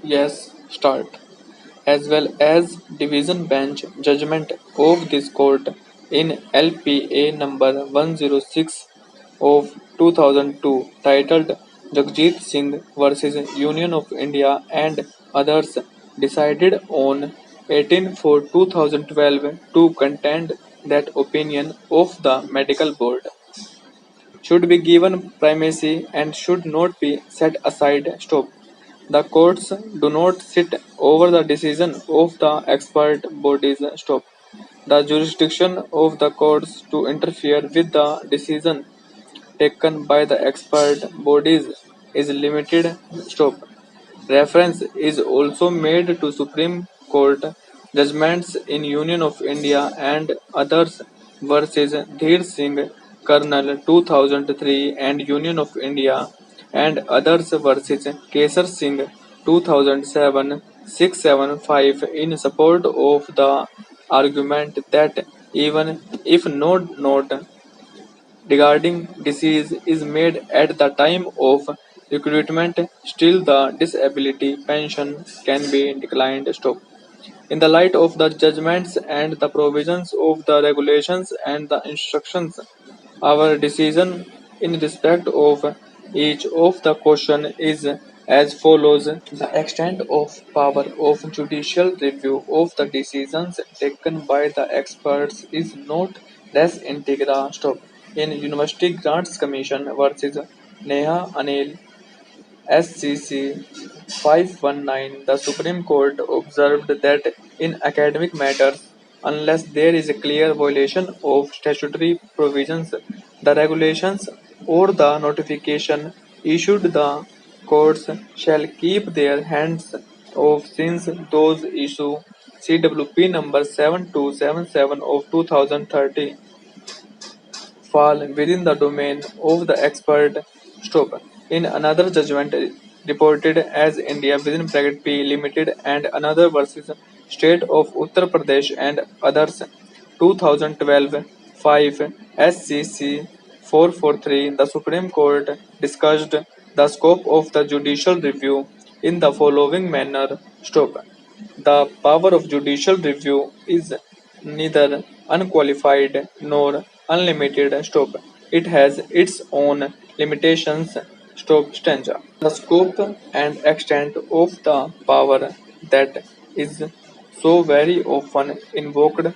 Yes, start. As well as division bench judgment of this court in LPA number 106 of 2002 titled Jagjit Singh versus Union of India and others decided on 18/4/2012 to contend that opinion of the medical board should be given primacy and should not be set aside. Stop. The courts do not sit over the decision of the expert bodies. Stop. The jurisdiction of the courts to interfere with the decision taken by the expert bodies is limited. Stop. Reference is also made to Supreme Court judgments in Union of India and others versus Dheer Singh Colonel 2003 and Union of India and others versus Kesar Singh 2007 675 in support of the argument that even if no note regarding disease is made at the time of recruitment, still the disability pension can be declined. Stop. In the light of the judgments and the provisions of the regulations and the instructions, our decision in respect of each of the question is as follows. The extent of power of judicial review of the decisions taken by the experts is not res integra. Stop. In University Grants Commission versus Neha Anil SCC 519, the Supreme Court observed that in academic matters, unless there is a clear violation of statutory provisions, the regulations, or the notification issued, the courts shall keep their hands off since those issue CWP number 7277 of 2030 fall within the domain of the expert. Stop. In another judgment reported as India within bracket P Limited and another versus State of Uttar Pradesh and others 2012 5 SCC 443, the Supreme Court discussed the scope of the judicial review in the following manner. Stop. The power of judicial review is neither unqualified nor unlimited. Stop. It has its own limitations. Stop stanza. The scope and extent of the power that is so very often invoked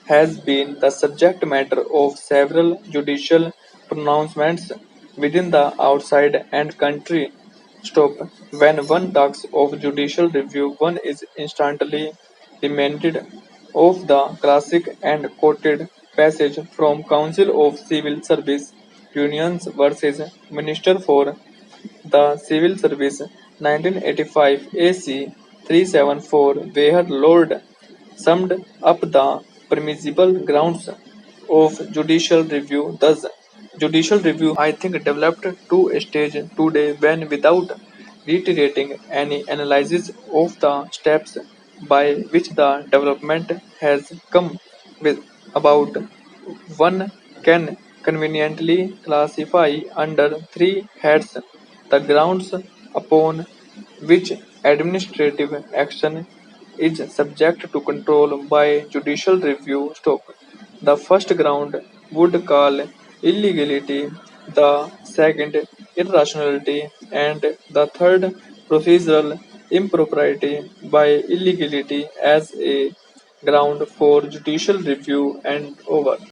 has been the subject matter of several judicial pronouncements within the outside and country. Stop. When one talks of judicial review, one is instantly reminded of the classic and quoted passage from Council of Civil Service Unions versus Minister for the Civil Service 1985 AC 374, where Lord summed up the permissible grounds of judicial review. Thus, judicial review, I think, developed to a stage today when, without reiterating any analysis of the steps by which the development has come with about, one can conveniently classify under three heads the grounds upon which administrative action is subject to control by judicial review. Stop. The first ground would call illegality, the second irrationality, and the third procedural impropriety by illegality as a ground for judicial review and over.